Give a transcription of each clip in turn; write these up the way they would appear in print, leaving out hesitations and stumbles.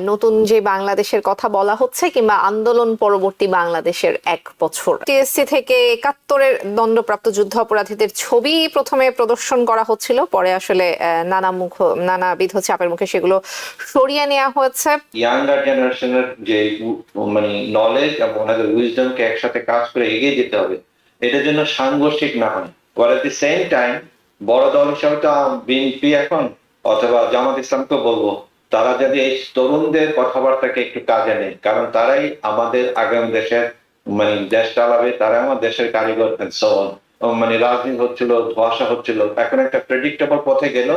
নতুন যে বাংলাদেশের কথা বলা হচ্ছে কিংবা আন্দোলন পরবর্তী বাংলাদেশের 1 বছর, টিএসসি থেকে 71-এর দণ্ডপ্রাপ্ত যুদ্ধ অপরাধীদের ছবি প্রথমে প্রদর্শন করা হচ্ছিল, পরে আসলে নানাবিধ চাপের মুখে সেগুলো সরিয়ে নেওয়া হয়েছে। ইয়াঙ্গার জেনারেশনের যে নলেজ এবং ওনাদের উইজডমকে একসাথে কাজ করে এগিয়ে যেতে হবে, এটার জন্য সাংঘর্ষিক না হয়। আর এট দি সেম টাইম বড় দল হিসাবে তো বিএনপি এখন অথবা জামাত ইসলামকে বলবো, তারা যদি এই তরুণদের কথাবার্তাকে একটু কাজে নেয়, কারণ তারাই আমাদের আগামী দেশের দেশ চালাবে, তারাই আমার দেশের কারিগর। রাজনীতি হচ্ছিল, ধোঁয়াশা হচ্ছিল, এখন একটা প্রেডিক্টেবল পথে গেল,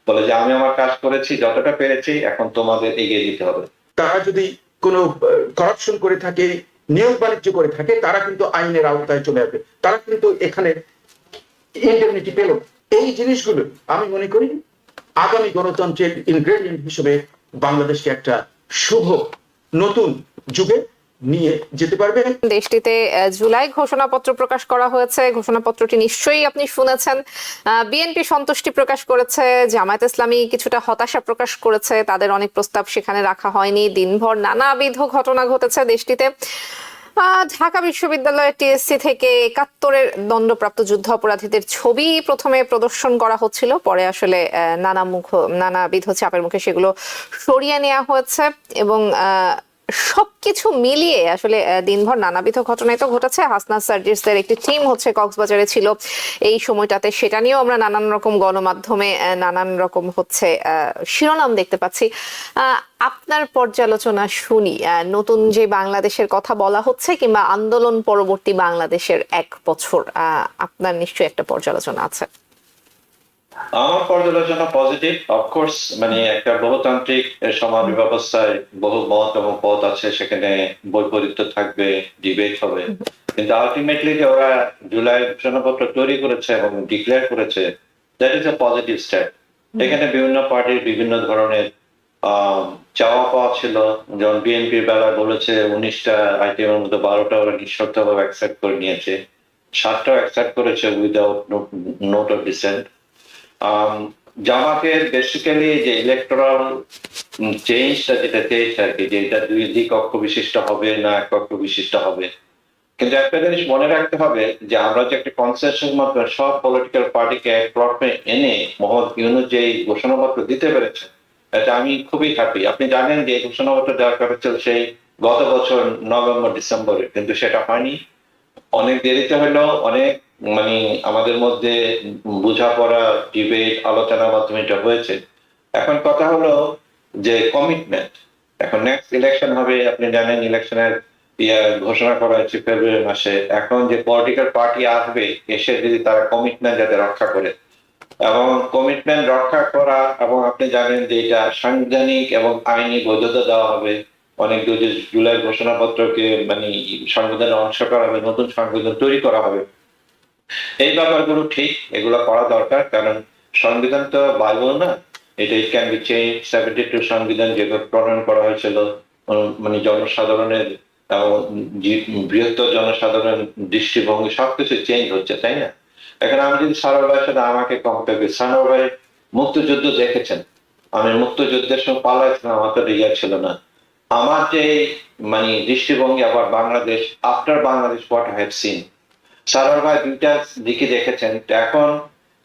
বলে যে আমি আমার কাজ করেছি, যতটা পেরেছি, এখন তোমাদের এগিয়ে দিতে হবে। তারা যদি কোনো করাপশন করে থাকে, নিয়োগ বাণিজ্য করে থাকে, তারা কিন্তু আইনের আওতায় চলে আসবে, তারা কিন্তু এখানে ইন্ডেমনিটি পেল। এই জিনিসগুলো আমি মনে করি আগামী গণতন্ত্রের ইনগ্রেডিয়েন্ট হিসেবে বাংলাদেশকে একটা শুভ নতুন যুগে নিয়ে যেতে পারবে। দেশটিতে জুলাই ঘোষণাপত্র প্রকাশ করা হয়েছে। ঘোষণাপত্রটি নিশ্চয়ই আপনি শুনেছেন। বিএনপি সন্তুষ্টি প্রকাশ করেছে, জামায়াত ইসলামী কিছুটা হতাশা প্রকাশ করেছে, তাদের অনেক প্রস্তাব সেখানে রাখা হয়নি। দিনভর নানাবিধ ঘটনা ঘটেছে দেশটিতে। ঢাকা বিশ্ববিদ্যালয়ের টিএসসি থেকে 71-এর দণ্ডপ্রাপ্ত যুদ্ধ অপরাধীদের ছবি প্রথমে প্রদর্শন করা হচ্ছিল, পরে আসলে নানাবিধ চাপের মুখে সেগুলো সরিয়ে নেওয়া হয়েছে। এবং সবকিছু মিলিয়ে আসলে দিনভর নানাবিধ ঘটনাই তো ঘটেছে। হাসনাত সার্জিসদের একটি টিম কক্সবাজারে ছিল এই সময়টাতে, সেটা নিয়েও আমরা নানান রকম গণমাধ্যমে নানান রকম শিরোনাম দেখতে পাচ্ছি। আপনার পর্যালোচনা শুনি। নতুন যে বাংলাদেশের কথা বলা হচ্ছে কিংবা আন্দোলন পরবর্তী বাংলাদেশের 1 বছর, আপনার নিশ্চয়ই একটা পর্যালোচনা আছে। আমার পর্যালোচনা পজিটিভ। অফকোর্স একটা বহুতান্ত্রিক সমাজ ব্যবস্থায় বহু মত এবং পথ আছে, সেখানে বৈপরীত্য থাকবে, ডিবেট হবে, কিন্তু আলটিমেটলি যে ওরা জুলাই ঘোষণাপত্র তৈরি করেছে এবং ডিক্লেয়ার করেছে, that is a positive step. এখানে বিভিন্ন পার্টির বিভিন্ন ধরনের চাওয়া পাওয়া ছিল। যেমন বিএনপির বেলায় বলেছে 19টা আইটেমের মধ্যে 12টা ওরা নিঃশর্তভাবে অ্যাকসেপ্ট করে নিয়েছে, 7টাও অ্যাকসেপ্ট করেছে উইদাউট নোট অফ ডিসেন্ট। জামাতের বেসিক্যালি যে ইলেকট্রাল চেঞ্জটা যেটা চেয়েছে আর কি, যে এটা 2 কক্ষ বিশিষ্ট হবে না 1 কক্ষ বিশিষ্ট হবে, কিন্তু একটা জিনিস মনে রাখতে হবে যে আমরা যে একটা কনসেনসাস মাধ্যমে সব পলিটিক্যাল পার্টিকে এক প্ল্যাটফর্মে এনে মোহাম্মদ ইউনূস যে ঘোষণাপত্র দিতে পেরেছে, এটা আমি খুবই হ্যাপি। আপনি জানেন যে এই ঘোষণাপত্র দেওয়ার কথা ছিল সেই গত বছর নভেম্বর ডিসেম্বরে, কিন্তু সেটা হয়নি, অনেক দেরিতে হলো। অনেক আমাদের মধ্যে বোঝাপড়া, ডিবেট, আলোচনার মাধ্যমে এটা হয়েছে। এখন কথা হলো যে কমিটমেন্ট। এখন নেক্সট ইলেকশন হবে, আপনি জানেন ইলেকশনের ঘোষণা করা হয়েছে ফেব্রুয়ারি মাসে। এখন যে পলিটিক্যাল পার্টি আসবে, এসে যদি তারা কমিটমেন্ট যাতে রক্ষা করে, এবং কমিটমেন্ট রক্ষা করা, এবং আপনি জানেন যে এটা সাংবিধানিক এবং আইনি বৈধতা দেওয়া হবে। অনেক জুলাই ঘোষণাপত্রকে সংবিধানের অংশ করা হবে, নতুন সংবিধান তৈরি করা হবে। এই ব্যাপারগুলো ঠিক, এগুলো করা দরকার, কারণ সংবিধান তো বাইবেল না, এটা ইট ক্যান বি চেঞ্জ। 72 সংবিধান যেভাবে প্রণয়ন করা হয়েছিল, জনসাধারণের বৃহত্তর জনসাধারণের দৃষ্টিভঙ্গি সবকিছু চেঞ্জ হচ্ছে, তাই না? এখন আমি যদি সানোয়ার ভাইয়ের সাথে আমাকে কম্পেয়ার করি, সানোয়ার ভাই মুক্তিযুদ্ধ দেখেছেন, আমি মুক্তিযুদ্ধের সময় পালাইছিলাম, আমার তো রিয়া ছিল না। আমার যে দৃষ্টিভঙ্গি, আবার Bangladesh after Bangladesh, what I have seen, Sanowar ভাই দুইটা দিকে দেখেছেন। এখন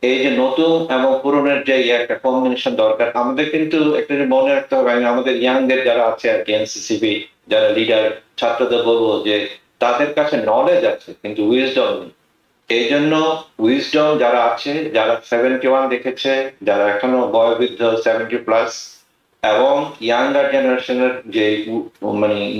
এই যে নতুন এবং পুরনের যে একটা কম্বিনেশন দরকার, আমাদের কিন্তু একটা মনে রাখতে হবে, আমাদের ইয়াংদের যারা আছে আর কি, এনসিসিবি যারা লিডার, ছাত্রদের বলবো যে তাদের কাছে নলেজ আছে কিন্তু উইজডম নেই। এই জন্য উইজডম যারা আছে, যারা 71 দেখেছে, যারা এখনো বয়োবৃদ্ধ 70+, এবং ইয়াঙ্গার জেনারেশনের যে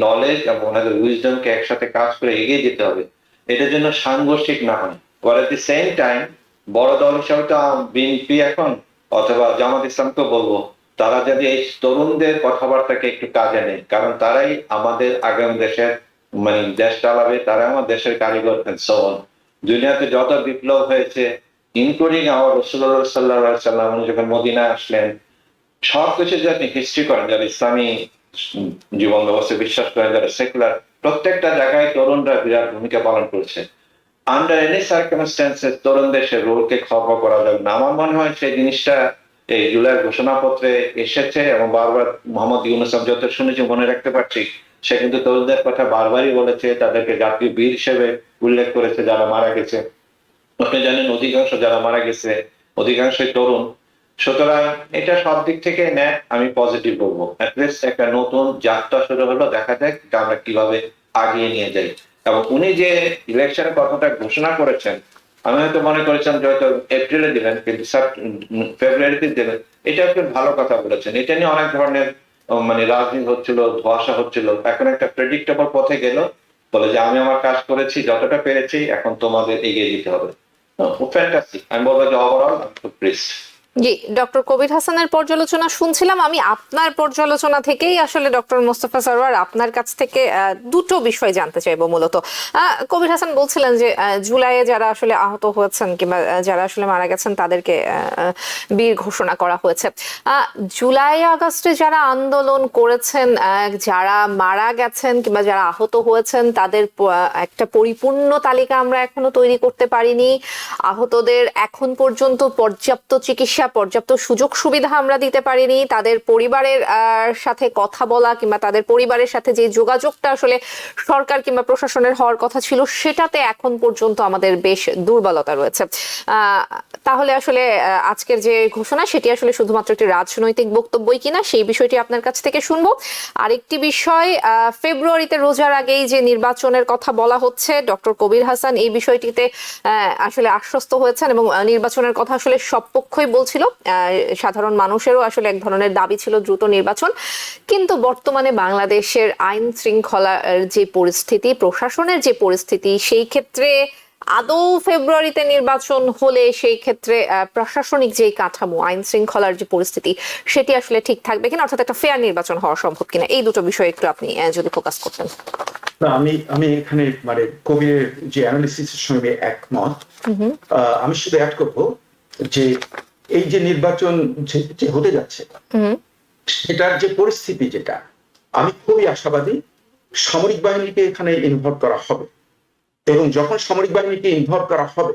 নলেজ এবং ওনাদের উইজডমকে একসাথে কাজ করে এগিয়ে যেতে হবে, এটার জন্য সাংঘর্ষিক না হয়। আর এট দি সেম টাইম বড় দল হিসাবে তো বিএনপি এখন অথবা জামাত ইসলামকে বলবো, তারা যদি এই তরুণদের কথাবার্তাকে একটু কাজে নেয়, কারণ তারাই আমাদের আগামী দেশের দেশ চালাবে, তারাই আমার দেশের কারিগর। দুনিয়াতে যত বিপ্লব হয়েছে, ইনক্লুডিং আমার রাসূলুল্লাহ সাল্লাল্লাহু আলাইহি ওয়াসাল্লাম যখন মদিনা আসলেন, সবকিছু যদি আপনি হিস্ট্রি করেন, যারা ইসলামী জীবন ব্যবস্থা বিশ্বাস করেন, যারা সেকুলার, প্রত্যেকটা জায়গায় তরুণরা বিরাট ভূমিকা পালন করছে। আন্ডার এনি সার্কামস্টেন্সেস তরুণদের সে রোলকে খর্ব করা যাবে না। আমার মনে হয় সেই জিনিসটা এই জুলাই ঘোষণাপত্রে এসেছে এবং বারবার মোহাম্মদ ইউনূস আমি যত শুনেছি মনে রাখতে পারছি, সে কিন্তু তরুণদের কথা বারবারই বলেছে, তাদেরকে জাতীয় বীর হিসেবে উল্লেখ করেছে যারা মারা গেছে। আপনি জানেন অধিকাংশ যারা মারা গেছে অধিকাংশই তরুণ। সুতরাং এটা সব দিক থেকে নেয় আমি পজিটিভ বলবো। অ্যাটলিস্ট একটা নতুন যাত্রা শুরু হলো, দেখা যাক এটা আমরা কিভাবে আগিয়ে নিয়ে যাই। এবং উনি যে ইলেকশনের কথাটা ঘোষণা করেছেন, আমি হয়তো মনে করেছিলাম যে হয়তো এপ্রিলে দিলেন, কিন্তু ফেব্রুয়ারিতে দিলেন। এটা একটা ভালো কথা বলেছেন। এটা নিয়ে অনেক ধরনের মানে রাজনীতি হচ্ছিল, ধোঁয়াশা হচ্ছিল। এখন একটা প্রেডিক্টেবল পথে গেল, বলে যে আমি আমার কাজ করেছি যতটা পেরেছি, এখন তোমাদের এগিয়ে দিতে হবে। ফ্যান্টাস্টিক। আমি বলবো যে ওভারঅল আমি খুব প্লিজড। জি, ডক্টর কবির হাসানের পর্যালোচনা শুনছিলাম। আমি আপনার পর্যালোচনা থেকেই আসলে ডক্টর মোস্তফা সরওয়ার আপনার কাছ থেকে দুটো বিষয় জানতে চাইবো মূলত। কবির হাসান বলছিলেন যে জুলাইয়ে যারা আসলে আহত হয়েছেন কিংবা যারা আসলে মারা গেছেন তাদেরকে বীর ঘোষণা করা হয়েছে। জুলাই আগস্টে যারা আন্দোলন করেছেন, যারা মারা গেছেন কিংবা যারা আহত হয়েছেন, তাদের একটা পরিপূর্ণ তালিকা আমরা এখনো তৈরি করতে পারিনি। আহতদের এখন পর্যন্ত পর্যাপ্ত চিকিৎসা, পর্যাপ্ত সুযোগ সুবিধা আমরা দিতে পারিনি। তাদের পরিবারের সাথে কথা বলা কিংবা তাদের পরিবারের সাথে যে যোগাযোগটা আসলে সরকার কিংবা প্রশাসনের হওয়ার কথা ছিল, সেটাতে এখন পর্যন্ত আমাদের বেশ দুর্বলতা রয়েছে। তাহলে আসলে আজকের যে ঘোষণা, সেটি আসলে শুধুমাত্র একটি রাজনৈতিক বক্তব্যই কিনা, সেই বিষয়টি আপনার কাছ থেকে শুনবো। আরেকটি বিষয়, ফেব্রুয়ারিতে রোজার আগেই যে নির্বাচনের কথা বলা হচ্ছে, ডক্টর কবির হাসান এই বিষয়টিতে আসলে আশ্বস্ত হয়েছেন এবং নির্বাচনের কথা আসলে সব পক্ষই বলছিল। সাধারণ মানুষেরও আসলে এক ধরনের দাবি ছিল দ্রুত নির্বাচন। কিন্তু বর্তমানে বাংলাদেশের আইন শৃঙ্খলার যে পরিস্থিতি, প্রশাসনের যে পরিস্থিতি, সেই ক্ষেত্রে আদৌ ফেব্রুয়ারিতে নির্বাচন হলে সেই ক্ষেত্রে প্রশাসনিক যে কাঠামো, আইন শৃঙ্খলার যে পরিস্থিতি, সেটি আসলে ঠিক থাকবে কিনা, অর্থাৎ একটা ফেয়ার নির্বাচন হওয়া সম্ভব কিনা, এই দুটো বিষয়ে একটু আপনি যদি ফোকাস করতেন। না, আমি এখানে মানে কবিরের যে অ্যানালিসিসের সঙ্গে একমত। আমি শুধু অ্যাড করবো যে এই যে নির্বাচন যে হতে যাচ্ছে, সেটার যে পরিস্থিতি, যেটা আমি খুবই আশাবাদী সামরিক বাহিনীকে এখানে ইনভলভ করা হবে। এবং যখন সামরিক বাহিনীকে ইনভলভ করা হবে,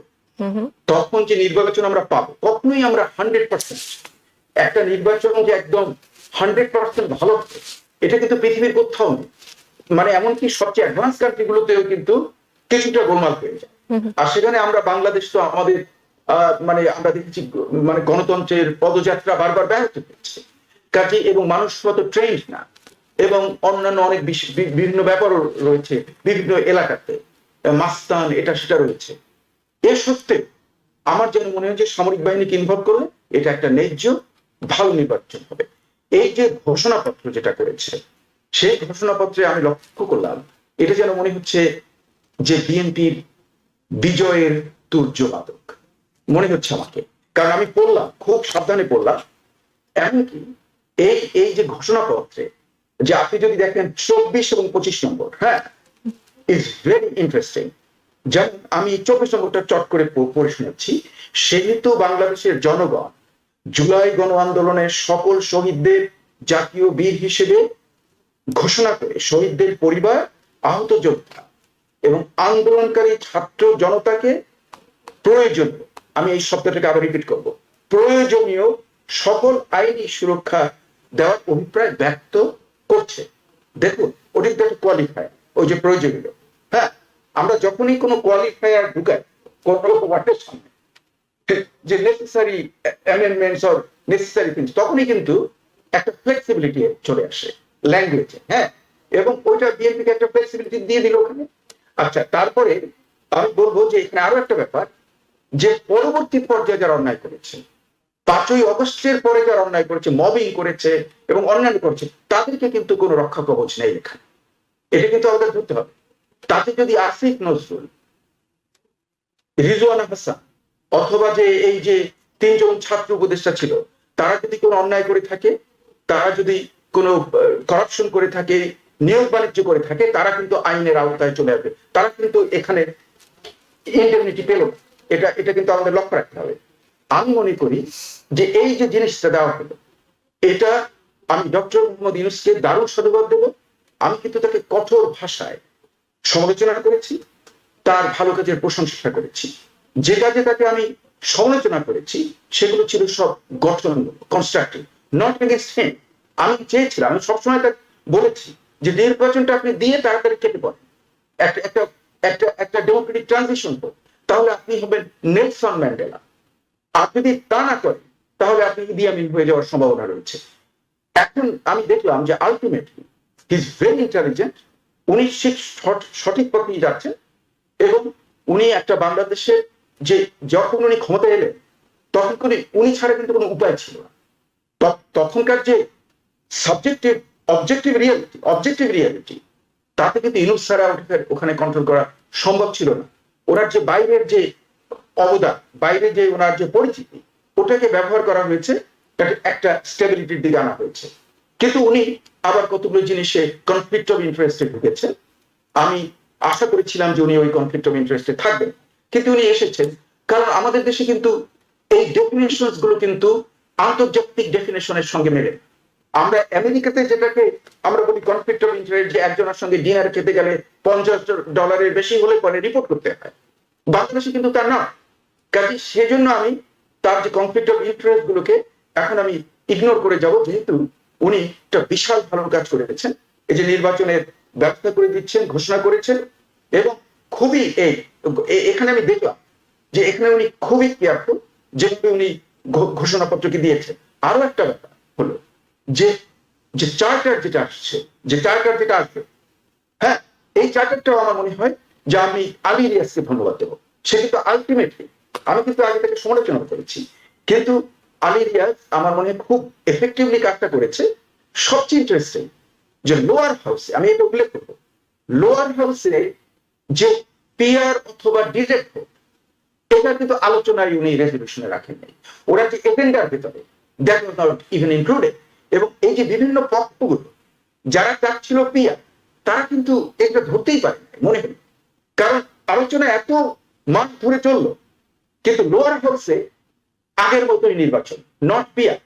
তখন যে নির্বাচন আমরা পাবো, কখনোই আমরা 100% একটা নির্বাচন যে একদম 100% ভালো হবে, এটা কিন্তু পৃথিবীর কোথাও নেই। মানে এমনকি সবচেয়ে অ্যাডভান্স কান্ট্রি গুলোতেও কিন্তু কিছুটা গোলমাল হয়ে যায়। আর সেখানে আমরা বাংলাদেশ তো আমাদের মানে আমরা দেখেছি মানে গণতন্ত্রের পদযাত্রা বারবার ব্যাহত হচ্ছে কাজে, এবং মানুষ মত ট্রেন্ড না, এবং অন্যান্য অনেক বিভিন্ন ব্যাপারও রয়েছে বিভিন্ন এলাকাতে, মাস্তান এটা সেটা রয়েছে। এর সত্ত্বেও আমার যেন মনে হয় যে সামরিক বাহিনীকে ইনভলভ করলে এটা একটা ন্যায্য ভালো নির্বাচন হবে। এই যে ঘোষণাপত্র যেটা করেছে, সেই ঘোষণাপত্রে আমি লক্ষ্য করলাম এটা যেন মনে হচ্ছে যে বিএনপির বিজয়ের তুর্যবাদক মনে হচ্ছে আমাকে। কারণ আমি পড়লাম, খুব সাবধানে পড়লাম, এমনকি এই যে ঘোষণাপত্রে যে আপনি যদি দেখেন 24 এবং 25 নম্বর, হ্যাঁ, ইজ ভেরি ইন্টারেস্টিং। যেমন আমি 24 নম্বরটা চট করে পড়ে শোনাচ্ছি। সেহেতু বাংলাদেশের জনগণ জুলাই গণ আন্দোলনের সকল শহীদদের জাতীয় বীর হিসেবে ঘোষণা করে শহীদদের পরিবার, আহত যোদ্ধা এবং আন্দোলনকারী ছাত্র জনতাকে প্রয়োজনীয়, আমি এই শব্দটাকে আবার রিপিট করব, প্রয়োজনীয় সকল আইনি সুরক্ষা দেওয়ার অভিপ্রায় ব্যক্ত করছে। দেখুন, ওটা একটা কোয়ালিফায়ার, ওই যে প্রয়োজনীয়। হ্যাঁ, আমরা যখনই কোনো কোয়ালিফায়ার ঢুকাই কোনো ওয়ার্ডের সামনে, যে necessary amendments or necessary things, তখনই কিন্তু একটা ফ্লেক্সিবিলিটি চলে আসে ল্যাঙ্গুয়েজে। হ্যাঁ, এবং ওইটা বিএনপিকে একটা ফ্লেক্সিবিলিটি দিয়ে দিল ওখানে। আচ্ছা, তারপরে আমি বলবো যে এখানে আরো একটা ব্যাপার, যে পরবর্তী পর্যায়ে যারা অন্যায় করেছে, 5ই আগস্টের পরে যারা অন্যায় করেছে, মবিং করেছে এবং অন্যান্য করেছে, তাদেরকে কিন্তু কোনো রক্ষা কবচ নেই এখানে। এটা কিন্তু আমাদের ধরতে হবে। তাতে যদি আসিফ নজরুল, রিজওয়ানা হাসান অথবা যে এই যে 3 জন ছাত্র উপদেষ্টা ছিল, তারা যদি কোনো অন্যায় করে থাকে, তারা যদি কোনো করাপশন করে থাকে, নিয়োগ বাণিজ্য করে থাকে, তারা কিন্তু আইনের আওতায় চলে আসবে। তারা কিন্তু এখানে ইন্ডেমনিটি পেল। এটা কিন্তু আমাদের লক্ষ্য রাখতে হবে। আমি মনে করি যে এই যে জিনিসটা দেওয়া হলো, এটা আমি ডক্টর মোহাম্মদ ইউনূসকে দারুণ সাধুবাদ দেব। আমি কিন্তু তাকে কঠোর ভাষায় সমালোচনা করেছি, তার ভালো কাজের প্রশংসা করেছি। যে কাজে তাকে আমি সমালোচনা করেছি সেগুলো ছিল সব গঠন কনস্ট্রাকটিভ, নট এগেইনস্ট হিম। আমি চেয়েছিলাম, আমি সবসময় তাকে বলেছি যে নির্বাচনটা আপনি দিয়ে তাড়াতাড়ি কেটে পড়েন, একটা একটা একটা একটা ডেমোক্রেটিক ট্রানজিশন হোক, তাহলে আপনি হবেন নেলসন ম্যান্ডেলা। আর যদি তা না করেন তাহলে আপনি ইদি আমিন হয়ে যাওয়ার সম্ভাবনা রয়েছে। এখন আমি দেখলাম যে ultimately he is very intelligent, উনি সঠিক পথেই যাচ্ছেন, এবং উনি একটা বাংলাদেশের যে যখন উনি ক্ষমতায় এলেন তখন করে উনি ছাড়া কিন্তু কোনো উপায় ছিল না। তখনকার যে সাবজেক্টিভ অবজেক্টিভ রিয়ালিটি তাতে কিন্তু ইউনূস ছাড়া ওখানে কন্ট্রোল করা সম্ভব ছিল না। ওনার যে বাইরের যে অবদান, বাইরে যে ওনার যে পরিচিতি, ওটাকে ব্যবহার করা হয়েছে, একটা স্টেবিলিটির দিকে আনা হয়েছে। কিন্তু উনি আবার কতগুলো জিনিসে কনফ্লিক্ট অফ ইন্টারেস্টে ঢুকেছেন। আমি আশা করেছিলাম যে উনি ওই কনফ্লিক্ট অফ ইন্টারেস্টে থাকবেন, কিন্তু উনি এসেছেন। কারণ আমাদের দেশে কিন্তু এই ডেফিনেশন গুলো কিন্তু আন্তর্জাতিক ডেফিনেশনের সঙ্গে মেলে। আমরা আমেরিকাতে যেটাকে আমরা বলি কনফ্লিক্ট অফ ইন্টারেস্ট, যে একজনের সঙ্গে ডিনার খেতে গেলে $50 বেশি হলে পরে রিপোর্ট করতে হয়, বাংলাদেশে কিন্তু তা না। কাজে সেজন্য আমি তার যে কনফ্লিক্ট অফ ইন্টারেস্ট গুলোকে এখন আমি ইগনোর করে যাব, যেহেতু উনি একটা বিশাল ভালো কাজ করে গেছেন। এই যে নির্বাচনের ব্যবস্থা করে দিচ্ছেন, ঘোষণা করেছেন, এবং খুবই এখানে আমি দেখলাম যে এখানে উনি খুবই কেয়ারফুল যেভাবে উনি ঘোষণাপত্রকে দিয়েছেন। আরো একটা ব্যাপার হলো যে যে চার্টার যেটা আসবে, হ্যাঁ, এই চার্টারটাও আমার মনে হয় যে আমি আলী রিয়াজকে ধন্যবাদ দেবো। সে কিন্তু আলটিমেটলি, আমি কিন্তু আগে থেকে সমালোচনা করেছি, কিন্তু আলী রিয়াজ আমার মনে হয় খুব এফেক্টিভলি কাজটা করেছে। সবচেয়ে ইন্টারেস্টিং যে লোয়ার হাউসে, আমি এটা উল্লেখ করবো, লোয়ার হাউসে যে পিআর অথবা ডিরেক্ট ভোট, এটা কিন্তু আলোচনায় উনি রেজলিউশনে রাখেন নাই। ওরা যে এজেন্ডার ভিতরে that was not even included. এবং এই যে বিভিন্ন পক্ষগুলো যারা চাচ্ছিল পিআর, তারা কিন্তু এটা ধরতেই পারে না মনে হয়, কারণ আলোচনা এত মাস ধরে চললো, কিন্তু লোয়ার হাউসে আগের মতোই নির্বাচন, নট পিআর।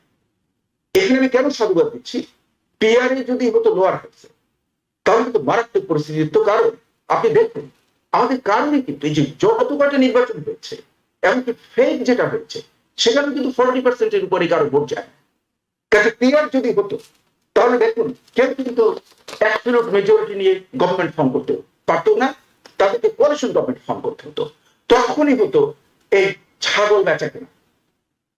এখানে আমি কেন সাধুবাদ দিচ্ছি, পিআরএ যদি হতো লোয়ার হাউসে তাহলে কিন্তু মারাত্মক পরিস্থিতি হতো। কারণ আপনি দেখুন আমাদের কারণে কিন্তু এই যে যত কয়টা নির্বাচন হয়েছে, এমনকি ফেক যেটা হয়েছে, সেখানে কিন্তু 40% উপরে কারো ভোট যায়। কাজে পিআর যদি হতো তাহলে দেখুন কেউ কিন্তু অ্যাবসলিউট মেজরিটি নিয়ে গভর্নমেন্ট ফর্ম করতে পারতো না, তাদেরকে কোয়ালিশন গভর্নমেন্ট ফর্ম করতে হতো। তখনই হতো এই ছাগল বেচা কেনা,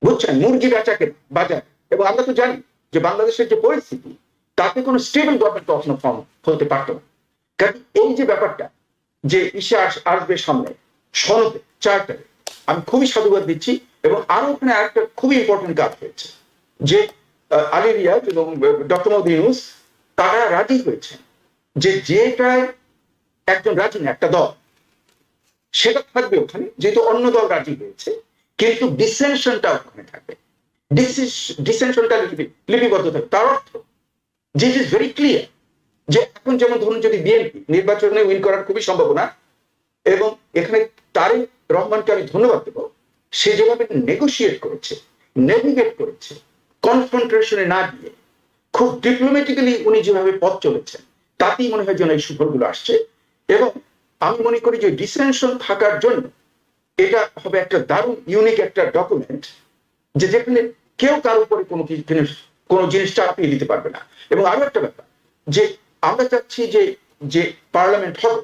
বুঝছেন, মুরগি বেচা কেনা বাজার। এবং আমরা তো জানি যে বাংলাদেশের যে পরিস্থিতি, তাতে কোনো স্টেবল গভর্নমেন্ট কখনো ফর্ম হতে পারতো না। কারণ এই যে ব্যাপারটা যে আসবে সামনে সনদে, চার্টারে, আমি খুবই সাধুবাদ দিচ্ছি। এবং আরো ওখানে আরেকটা খুবই ইম্পর্টেন্ট কাজ হয়েছে যে আলী রিয়াজ এবং ডক্টর মোহাম্মদ ইউনূস তারা রাজি হয়েছেন যে যেটায় একজন রাজি না, একটা দল, সেটা থাকবে ওখানে, যেহেতু অন্য দল রাজি হয়েছে, কিন্তু ডিসেনশনটা ওখানে থাকবে। ডিসেনশনটা লিপিবদ্ধ থাকবে। তার অর্থ যে ইট ইজ ভেরি ক্লিয়ার যে এখন যেমন ধরুন যদি বিএনপি নির্বাচনে উইন করার খুবই সম্ভাবনা, এবং এখানে তারেক রহমানকে আমি ধন্যবাদ দেব, সে যেভাবে নেগোশিয়েট করেছে, নেভিগেট করেছে, কনফ্রন্টেশনে না গিয়ে খুব ডিপ্লোম্যাটিক্যালি উনি যেভাবে পথ চলেছেন, তাতেই মনে হয় যেন এই সুফলগুলো আসছে। এবং আমি মনে করি যে ডিসেনশন থাকার জন্য এটা হবে একটা দারুণ ইউনিক একটা ডকুমেন্ট, যে যেখানে কেউ কারোর উপরে কোনো জিনিস চাপিয়ে দিতে পারবে না। এবং আরো একটা ব্যাপার যে আমরা চাচ্ছি যে যে পার্লামেন্ট হবে,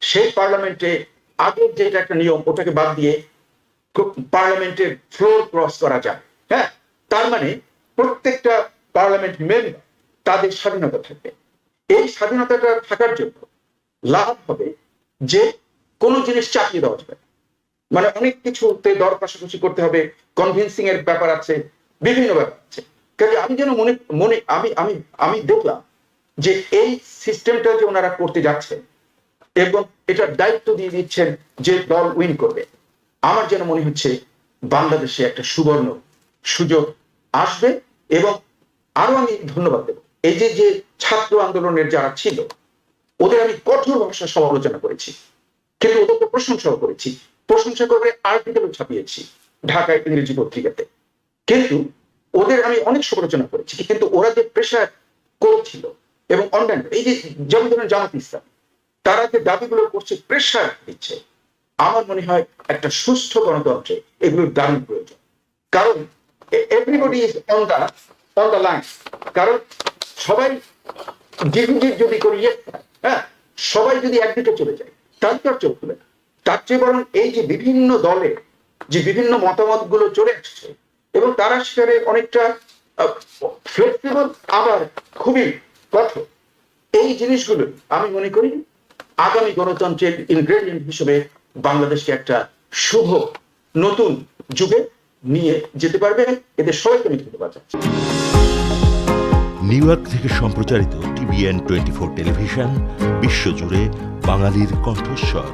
সেই পার্লামেন্টে আগের যেটা একটা নিয়ম, ওটাকে বাদ দিয়ে পার্লামেন্টের ফ্লোর ক্রস করা যায়। হ্যাঁ, তার মানে প্রত্যেকটা পার্লামেন্ট মেম্বার তাদের স্বাধীনতা থাকবে। এই স্বাধীনতাটা থাকার জন্য লাভ হবে যে কোনো জিনিস চাপিয়ে দেওয়া যাবে, মানে অনেক কিছুতে দর কষাকষি করতে হবে, কনভিন্সিং এর ব্যাপার আছে, বিভিন্ন ব্যাপার আছে। কাজে আমি যেন মনে আমি দেখলাম যে এই সিস্টেমটা যে ওনারা করতে যাচ্ছেন এবং এটার দায়িত্ব দিয়ে দিচ্ছেন যে দল উইন করবে, আমার যেন মনে হচ্ছে বাংলাদেশে একটা সুবর্ণ সুযোগ আসবে। এবং আরো আমি ধন্যবাদ দেব এই যে ছাত্র আন্দোলনের যারা ছিল, ওদের আমি কঠোর ভাষায় সমালোচনা করেছি, কিন্তু ওদেরকে প্রশংসাও করেছি, প্রশংসা করে আর্টিকেলও ছাপিয়েছি ঢাকায় ইংরেজি পত্রিকাতে। কিন্তু ওদের আমি অনেক সমালোচনা করেছি, কিন্তু ওরা যে প্রেশার করেছিল এবং অন্যান্য এই যে যেমন ধরেন জামাত ইসলাম, তারা যে দাবিগুলো করছে, প্রেশার দিচ্ছে, আমার মনে হয় একটা সুস্থ গণতন্ত্রে এগুলোর দারুণ প্রয়োজন। কারণ everybody is on the line. কারণ সবাই যদি করি, হ্যাঁ, সবাই যদি একদিকে চলে যায় তাহলে তো আর চলবে না। তার চেয়ে বরং এই যে বিভিন্ন দলে যে বিভিন্ন মতামত গুলো চলে আসছে এবং তারা সেখানে অনেকটা ফ্লেক্সিবল আবার খুবই কঠোর, এই জিনিসগুলো আমি মনে করি আগামী গণতন্ত্রের ইনগ্রেডিয়েন্ট হিসেবে বাংলাদেশকে একটা শুভ নতুন যুগে নিয়ে যেতে পারবে। এদের সবাইকে আমি ধন্যবাদ জানাচ্ছি। নিউ ইয়র্ক থেকে সম্প্রচারিত TVN 24 টেলিভিশন বিশ্বজুড়ে বাঙালির কণ্ঠস্বর।